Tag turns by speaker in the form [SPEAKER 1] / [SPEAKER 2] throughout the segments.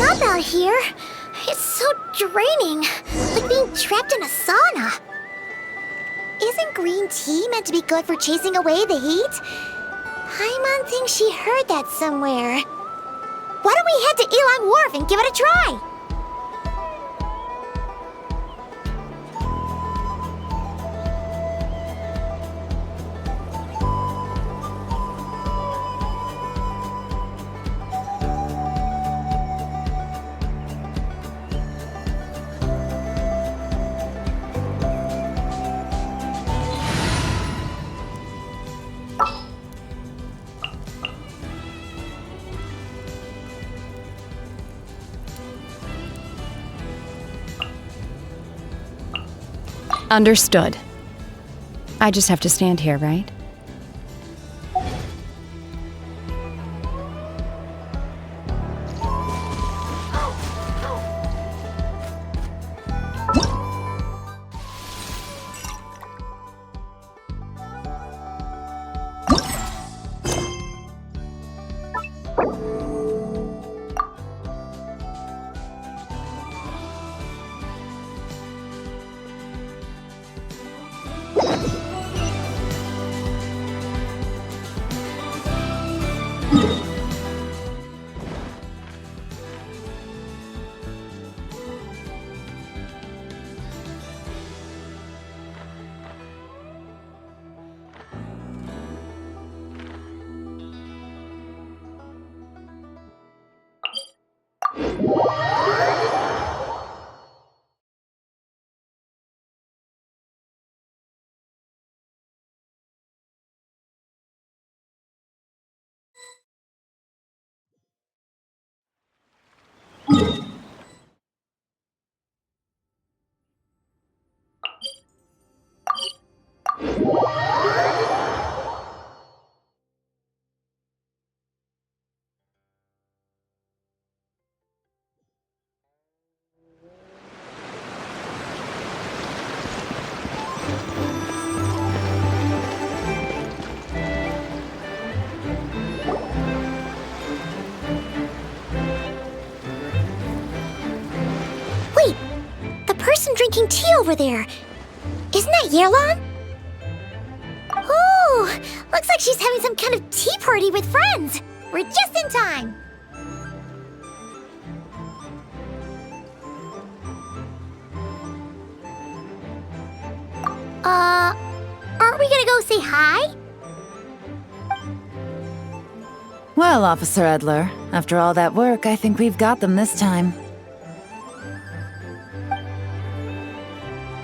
[SPEAKER 1] up out here. It's so draining, like being trapped in a sauna. Isn't green tea meant to be good for chasing away the heat? Paimon thinks she heard that somewhere. Why don't we head to Elon Wharf and give it a try?
[SPEAKER 2] Understood. I just have to stand here, right?
[SPEAKER 1] Wait, the person drinking tea over there. Isn't that Yearlon? Oh, looks like she's having some kind of tea party with friends. We're just in time. Aren't we gonna go say hi?
[SPEAKER 3] Well, Officer Edler, after all that work, I think we've got them this time.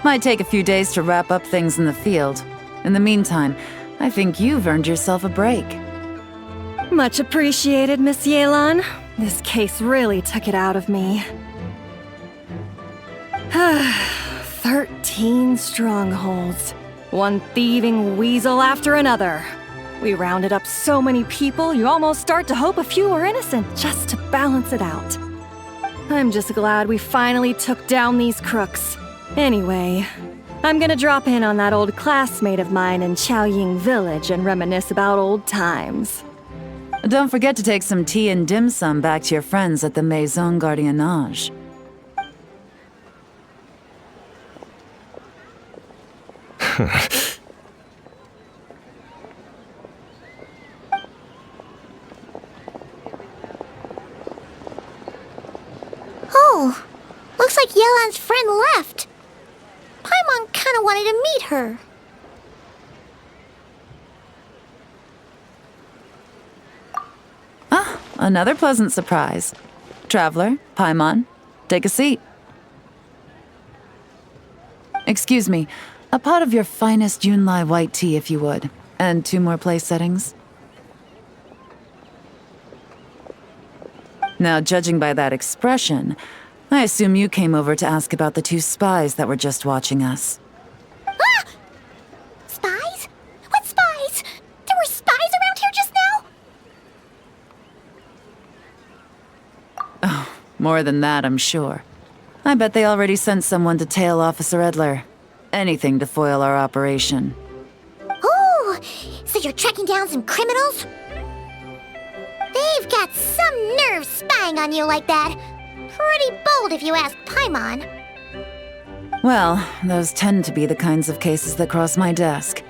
[SPEAKER 3] Might take a few days to wrap up things in the field. In the meantime, I think you've earned yourself a break.
[SPEAKER 4] Much appreciated, Miss Yelan. This case really took it out of me. 13 strongholds. One thieving weasel after another. We rounded up so many people, you almost start to hope a few were innocent just to balance it out. I'm just glad we finally took down these crooks. Anyway, I'm gonna drop in on that old classmate of mine in Chaoying Village and reminisce about old times.
[SPEAKER 3] Don't forget to take some tea and dim sum back to your friends at the Maison Gardiennage.
[SPEAKER 1] Oh, looks like Yelan's friend left. Paimon kinda wanted to meet her.
[SPEAKER 3] Ah, another pleasant surprise. Traveler, Paimon, take a seat. Excuse me, a pot of your finest Yunlai white tea if you would, and 2 more place settings. Now, judging by that expression, I assume you came over to ask about the 2 spies that were just watching us.
[SPEAKER 1] Ah! Spies? What spies? There were spies around here just now?
[SPEAKER 3] Oh, more than that, I'm sure. I bet they already sent someone to tail Officer Edler. Anything to foil our operation.
[SPEAKER 1] Oh, so you're tracking down some criminals? They've got some nerve spying on you like that. Pretty bold if you ask Paimon.
[SPEAKER 3] Well, those tend to be the kinds of cases that cross my desk.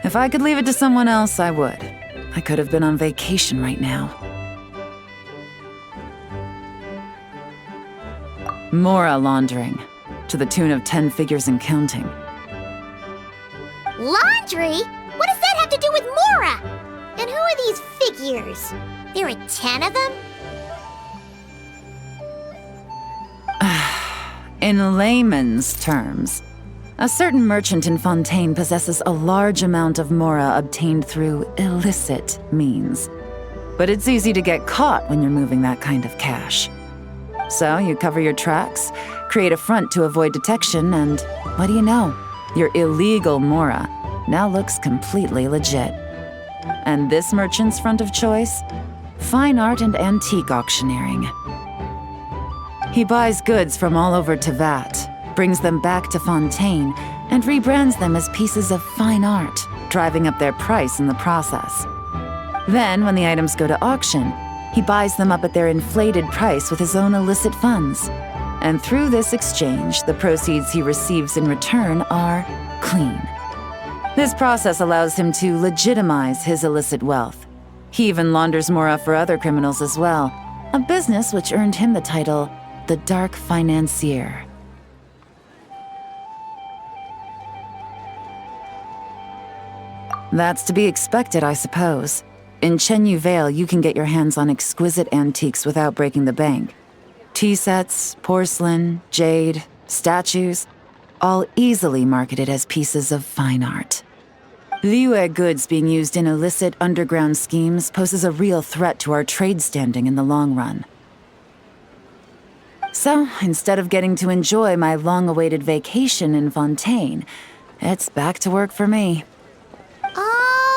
[SPEAKER 3] If I could leave it to someone else, I would. I could have been on vacation right now. Mora laundering, to the tune of 10 figures and counting.
[SPEAKER 1] Laundry? What does that have to do with Mora? And who are these figures? There are 10 of them?
[SPEAKER 3] In layman's terms, a certain merchant in Fontaine possesses a large amount of Mora obtained through illicit means. But it's easy to get caught when you're moving that kind of cash. So you cover your tracks, create a front to avoid detection, and what do you know? Your illegal Mora now looks completely legit. And this merchant's front of choice? Fine art and antique auctioneering. He buys goods from all over Tevat, brings them back to Fontaine, and rebrands them as pieces of fine art, driving up their price in the process. Then, when the items go to auction, he buys them up at their inflated price with his own illicit funds. And through this exchange, the proceeds he receives in return are clean. This process allows him to legitimize his illicit wealth. He even launders Mora for other criminals as well, a business which earned him the title the Dark Financier. That's to be expected, I suppose. In Chenyu Vale, you can get your hands on exquisite antiques without breaking the bank. Tea sets, porcelain, jade, statues, all easily marketed as pieces of fine art. Liyue goods being used in illicit underground schemes poses a real threat to our trade standing in the long run. So, instead of getting to enjoy my long-awaited vacation in Fontaine, it's back to work for me.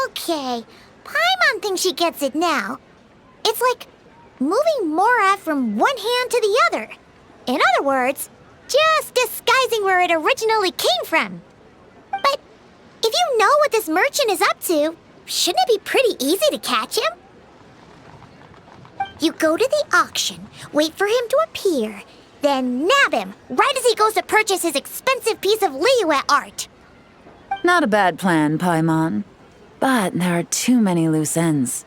[SPEAKER 1] Okay, Paimon thinks she gets it now. It's like moving Mora from one hand to the other. In other words, just disguising where it originally came from. But if you know what this merchant is up to, shouldn't it be pretty easy to catch him? You go to the auction, wait for him to appear, then nab him right as he goes to purchase his expensive piece of Liyue art.
[SPEAKER 3] Not a bad plan, Paimon. But there are too many loose ends.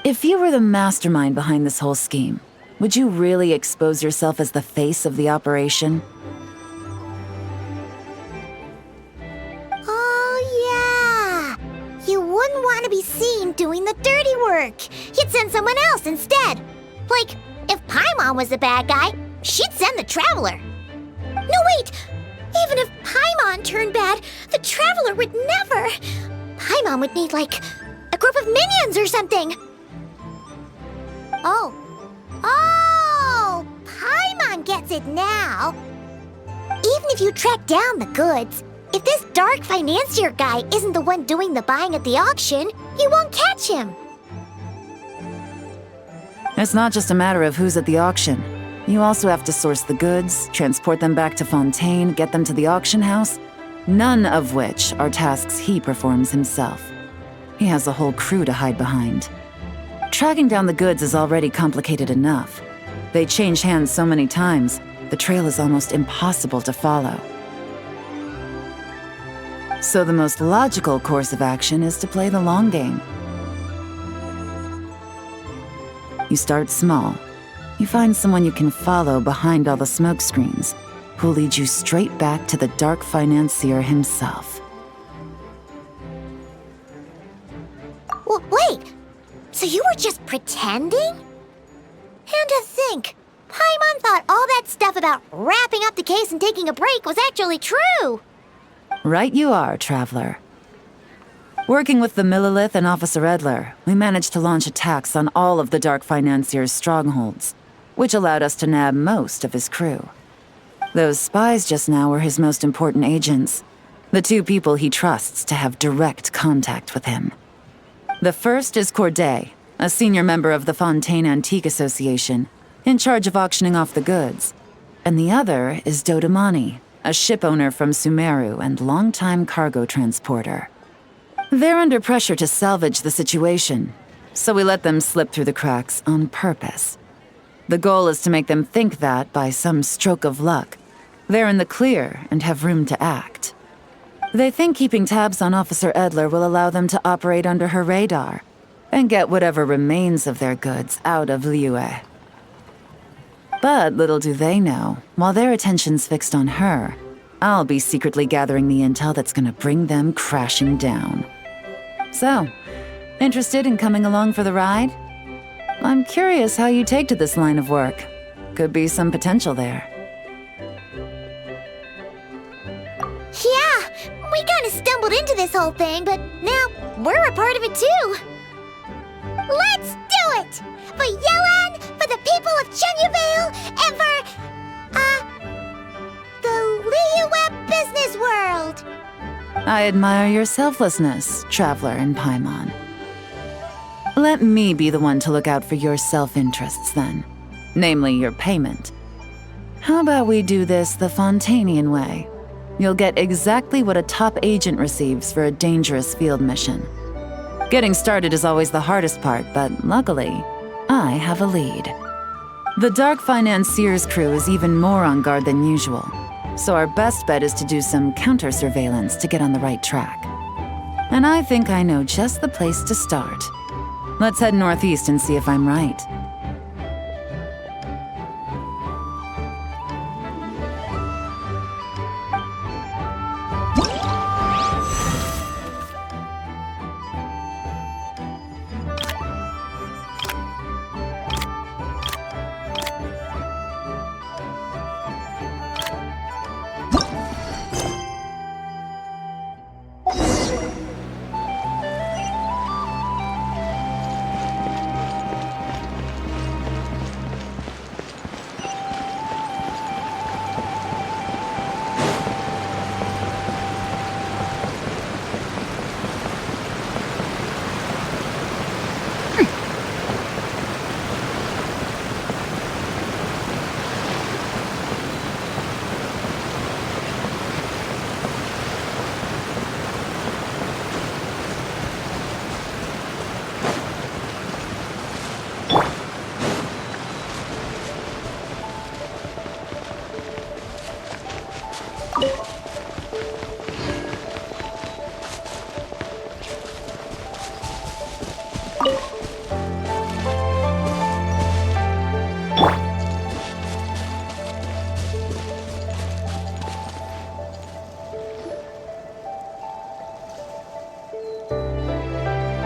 [SPEAKER 3] If you were the mastermind behind this whole scheme, would you really expose yourself as the face of the operation?
[SPEAKER 1] Oh, yeah. You wouldn't want to be seen doing the dirty work. You'd send someone else instead. Like, if Paimon was the bad guy, she'd send the Traveler. No, wait! Even if Paimon turned bad, the Traveler would never. Paimon would need, like, a group of minions or something. Oh, Paimon gets it now. Even if you track down the goods, if this dark financier guy isn't the one doing the buying at the auction, you won't catch him.
[SPEAKER 3] It's not just a matter of who's at the auction. You also have to source the goods, transport them back to Fontaine, get them to the auction house, none of which are tasks he performs himself. He has a whole crew to hide behind. Tracking down the goods is already complicated enough. They change hands so many times, the trail is almost impossible to follow. So the most logical course of action is to play the long game. You start small. You find someone you can follow behind all the smoke screens, who'll lead you straight back to the Dark Financier himself.
[SPEAKER 1] Wait, so you were just pretending? And to think, Paimon thought all that stuff about wrapping up the case and taking a break was actually true.
[SPEAKER 3] Right you are, Traveler. Working with the Millilith and Officer Edler, we managed to launch attacks on all of the Dark Financier's strongholds, which allowed us to nab most of his crew. Those spies just now were his most important agents, the two people he trusts to have direct contact with him. The first is Corday, a senior member of the Fontaine Antique Association, in charge of auctioning off the goods. And the other is Dodamani, a ship owner from Sumeru and longtime cargo transporter. They're under pressure to salvage the situation, so we let them slip through the cracks on purpose. The goal is to make them think that, by some stroke of luck, they're in the clear and have room to act. They think keeping tabs on Officer Edler will allow them to operate under her radar and get whatever remains of their goods out of Liyue. But little do they know, while their attention's fixed on her, I'll be secretly gathering the intel that's gonna bring them crashing down. So, interested in coming along for the ride? I'm curious how you take to this line of work. Could be some potential there.
[SPEAKER 1] Yeah, we kinda stumbled into this whole thing, but now we're a part of it too. Let's do it! For Yelan, for the people of Chenyuvale, and for, the Liyue business world!
[SPEAKER 3] I admire your selflessness, Traveler in Paimon. Let me be the one to look out for your self-interests then. Namely, your payment. How about we do this the Fontainian way? You'll get exactly what a top agent receives for a dangerous field mission. Getting started is always the hardest part, but luckily, I have a lead. The Dark Financier's crew is even more on guard than usual, so our best bet is to do some counter-surveillance to get on the right track. And I think I know just the place to start. Let's head northeast and see if I'm right.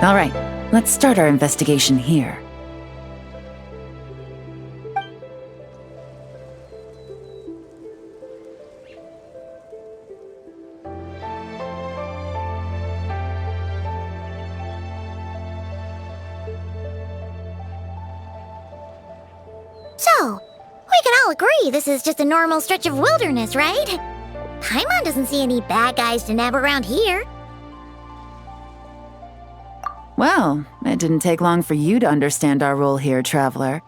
[SPEAKER 3] All right, let's start our investigation here.
[SPEAKER 1] So, we can all agree this is just a normal stretch of wilderness, right? Paimon doesn't see any bad guys to nab around here.
[SPEAKER 3] Well, it didn't take long for you to understand our role here, Traveler.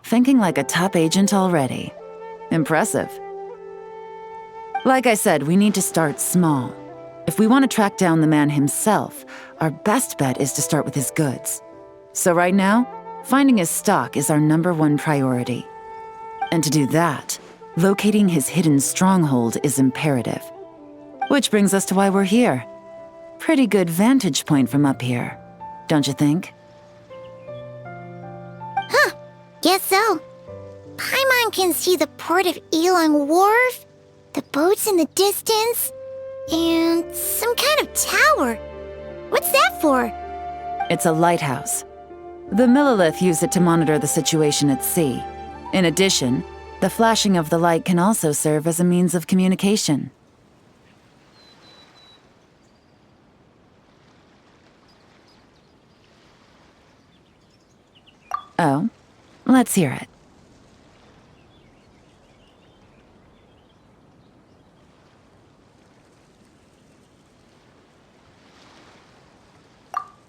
[SPEAKER 3] Thinking like a top agent already. Impressive. Like I said, we need to start small. If we want to track down the man himself, our best bet is to start with his goods. So right now, finding his stock is our #1 priority. And to do that, locating his hidden stronghold is imperative. Which brings us to why we're here. Pretty good vantage point from up here, don't you think?
[SPEAKER 1] Huh, guess so. Paimon can see the port of Elang Wharf, the boats in the distance, and some kind of tower. What's that for?
[SPEAKER 3] It's a lighthouse. The Millilith use it to monitor the situation at sea. In addition, the flashing of the light can also serve as a means of communication. Oh, let's hear it.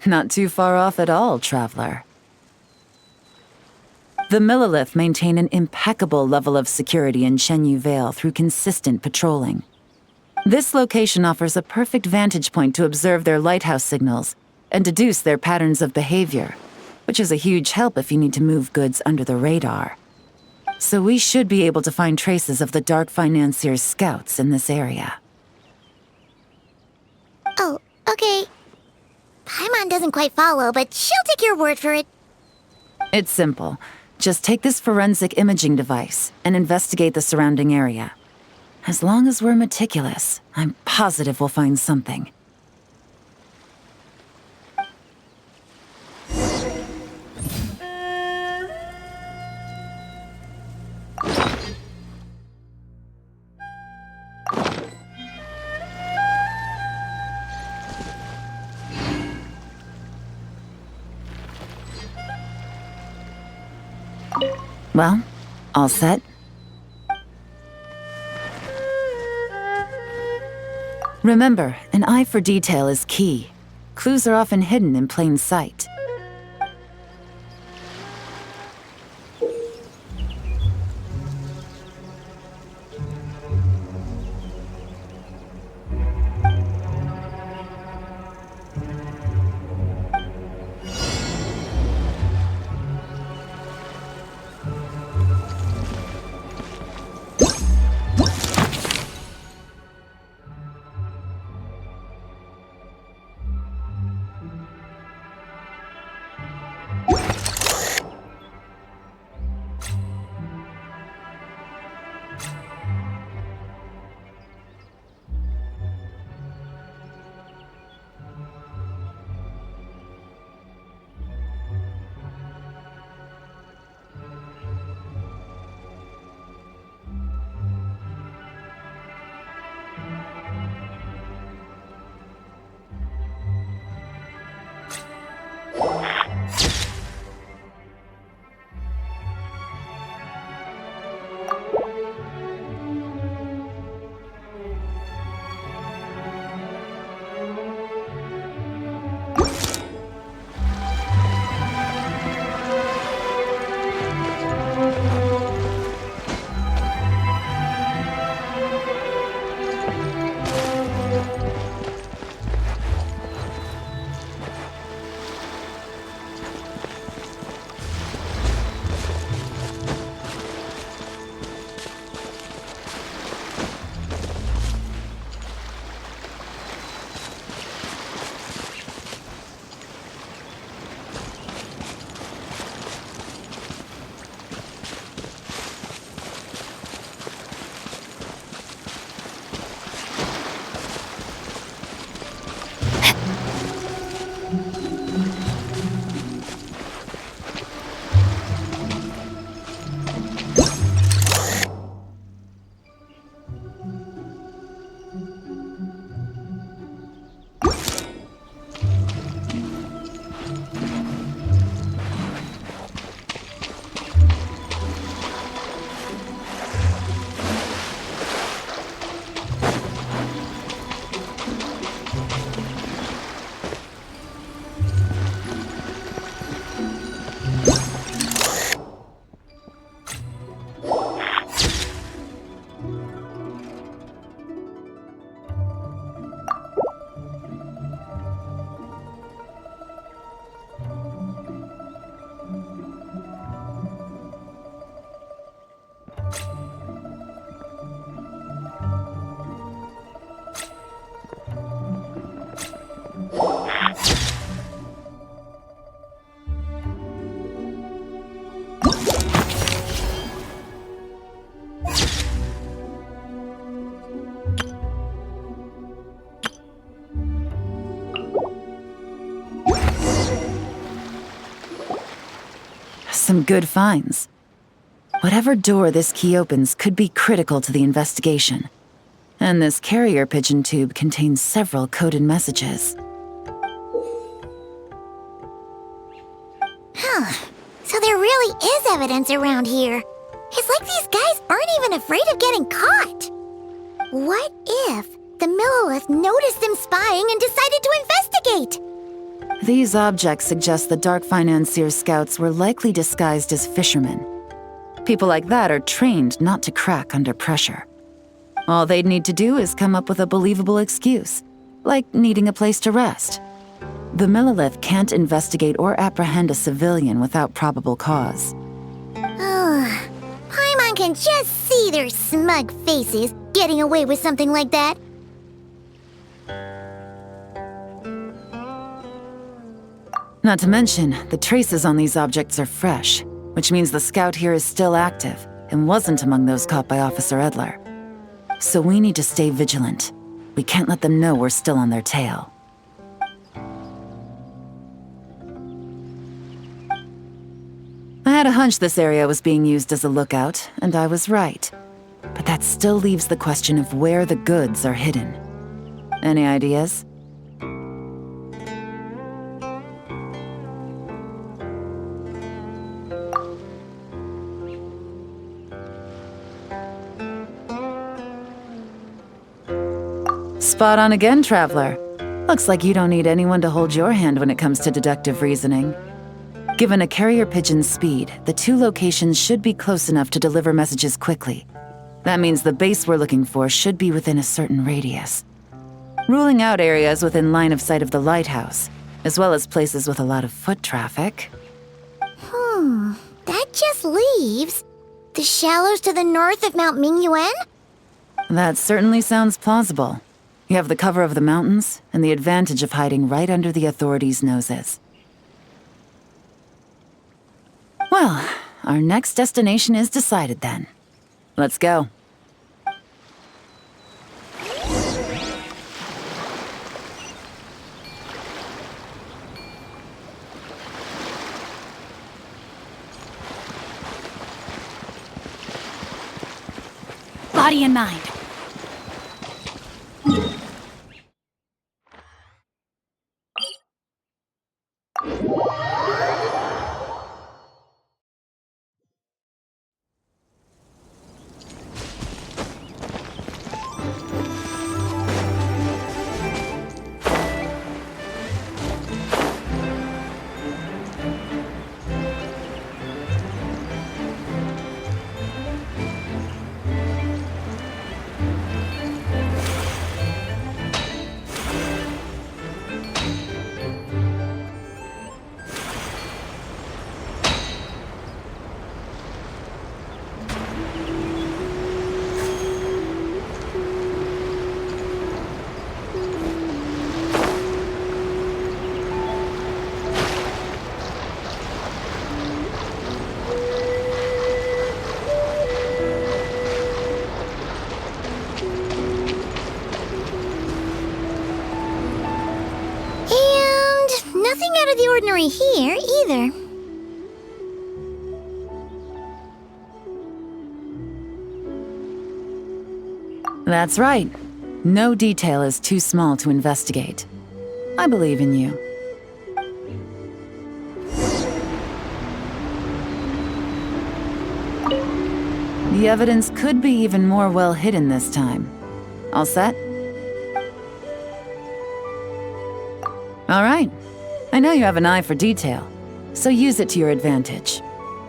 [SPEAKER 3] Not too far off at all, Traveler. The Millilith maintain an impeccable level of security in Chenyuvale through consistent patrolling. This location offers a perfect vantage point to observe their lighthouse signals and deduce their patterns of behavior, which is a huge help if you need to move goods under the radar. so we should be able to find traces of the Dark Financier's scouts in this area.
[SPEAKER 1] Oh, okay. Paimon doesn't quite follow, but she'll take your word for it.
[SPEAKER 3] It's simple. Just take this forensic imaging device and investigate the surrounding area. As long as we're meticulous, I'm positive we'll find something. Well, all set? Remember, an eye for detail is key. Clues are often hidden in plain sight. Some good finds. Whatever door this key opens could be critical to the investigation. And this carrier pigeon tube contains several coded messages.
[SPEAKER 1] So there really is evidence around here. It's like these guys aren't even afraid of getting caught. What if the Millilith noticed them spying and decided to investigate?
[SPEAKER 3] These objects suggest the Dark Financier's scouts were likely disguised as fishermen. People like that are trained not to crack under pressure. All they'd need to do is come up with a believable excuse, like needing a place to rest. The Millilith can't investigate or apprehend a civilian without probable cause.
[SPEAKER 1] Paimon One can just see their smug faces getting away with something like that.
[SPEAKER 3] Not to mention, the traces on these objects are fresh, which means the scout here is still active and wasn't among those caught by Officer Edler. So we need to stay vigilant. We can't let them know we're still on their tail. I had a hunch this area was being used as a lookout, and I was right. But that still leaves the question of where the goods are hidden. Any ideas? Spot on again, Traveler. Looks like you don't need anyone to hold your hand when it comes to deductive reasoning. Given a carrier pigeon's speed, the two locations should be close enough to deliver messages quickly. That means the base we're looking for should be within a certain radius. Ruling out areas within line of sight of the lighthouse, as well as places with a lot of foot traffic.
[SPEAKER 1] That just leaves the shallows to the north of Mount Mingyuan?
[SPEAKER 3] That certainly sounds plausible. You have the cover of the mountains, and the advantage of hiding right under the authorities' noses. Well, our next destination is decided then. Let's go.
[SPEAKER 2] Body and mind.
[SPEAKER 1] Nothing out of the ordinary here, either.
[SPEAKER 3] That's right. No detail is too small to investigate. I believe in you. The evidence could be even more well hidden this time. All set? All right. I know you have an eye for detail, so use it to your advantage.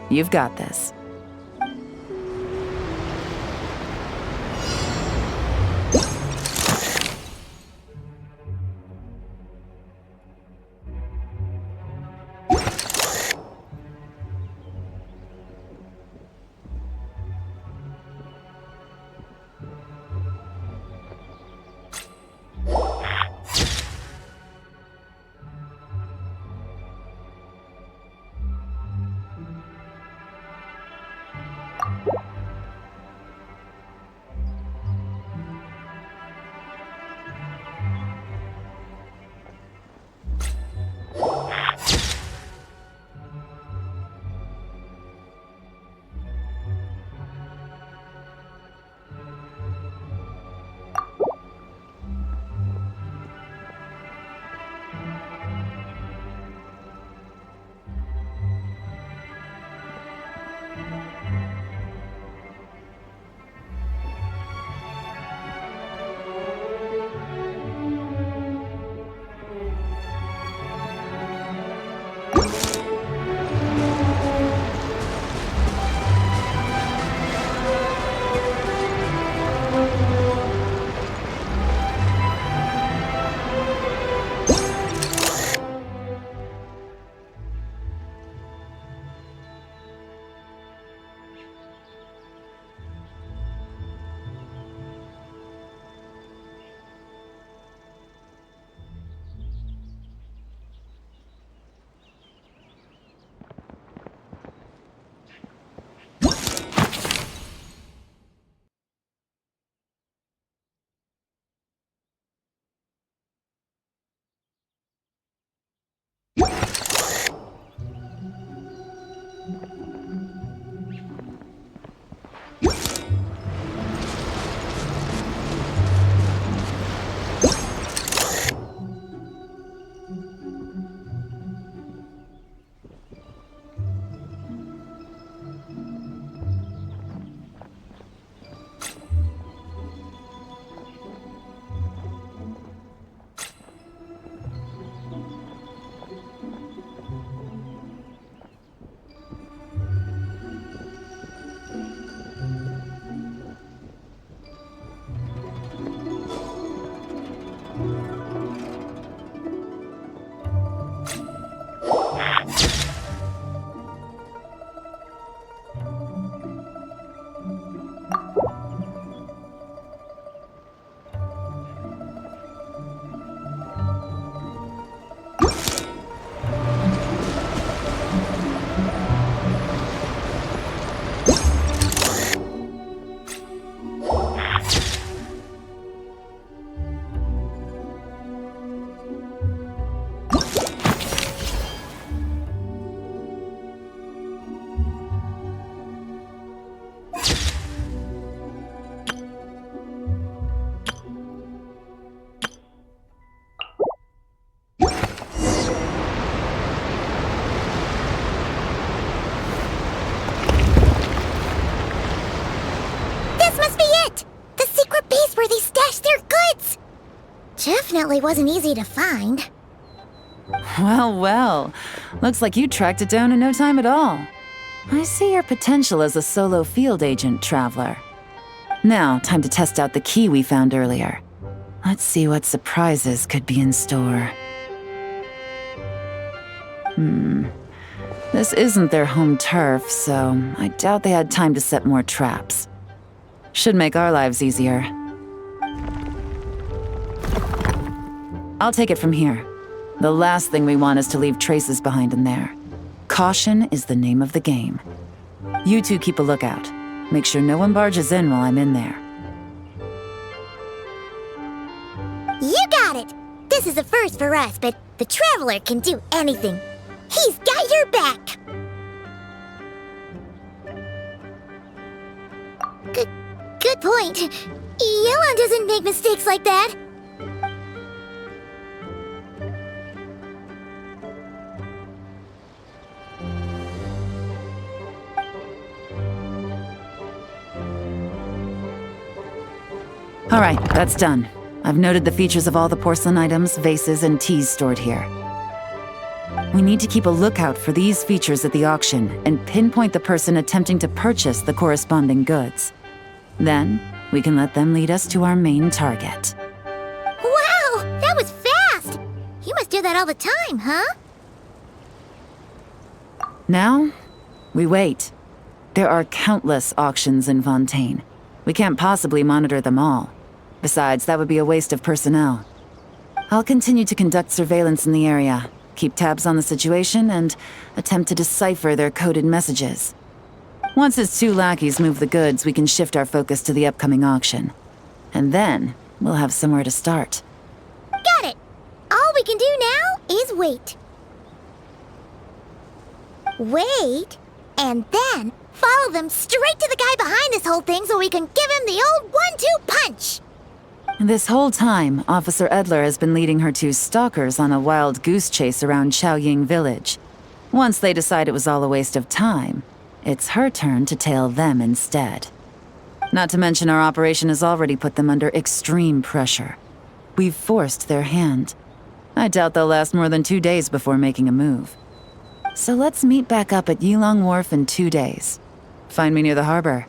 [SPEAKER 3] You've got this.
[SPEAKER 1] space where they stashed their goods! Definitely wasn't easy to find.
[SPEAKER 3] Well, well. Looks like you tracked it down in no time at all. I see your potential as a solo field agent, Traveler. Now, time to test out the key we found earlier. Let's see what surprises could be in store. This isn't their home turf, so I doubt they had time to set more traps. Should make our lives easier. I'll take it from here. The last thing we want is to leave traces behind in there. Caution is the name of the game. You two keep a lookout. Make sure no one barges in while I'm in there.
[SPEAKER 1] You got it! This is a first for us, but the Traveler can do anything. He's got your back! Good point. Yelan doesn't make mistakes like that.
[SPEAKER 3] All right, that's done. I've noted the features of all the porcelain items, vases, and teas stored here. We need to keep a lookout for these features at the auction and pinpoint the person attempting to purchase the corresponding goods. Then, we can let them lead us to our main target.
[SPEAKER 1] Wow, that was fast! You must do that all the time, huh?
[SPEAKER 3] Now, we wait. There are countless auctions in Fontaine. We can't possibly monitor them all. Besides, that would be a waste of personnel. I'll continue to conduct surveillance in the area, keep tabs on the situation, and attempt to decipher their coded messages. Once his two lackeys move the goods, we can shift our focus to the upcoming auction. And then, we'll have somewhere to start.
[SPEAKER 1] Got it! All we can do now is wait. Wait, and then follow them straight to the guy behind this whole thing so we can give him the old 1-2 punch!
[SPEAKER 3] This whole time, Officer Edler has been leading her two stalkers on a wild goose chase around Chaoying Village. Once they decide it was all a waste of time, it's her turn to tail them instead. Not to mention our operation has already put them under extreme pressure. We've forced their hand. I doubt they'll last more than 2 days before making a move. So let's meet back up at Yilong Wharf in 2 days. Find me near the harbor.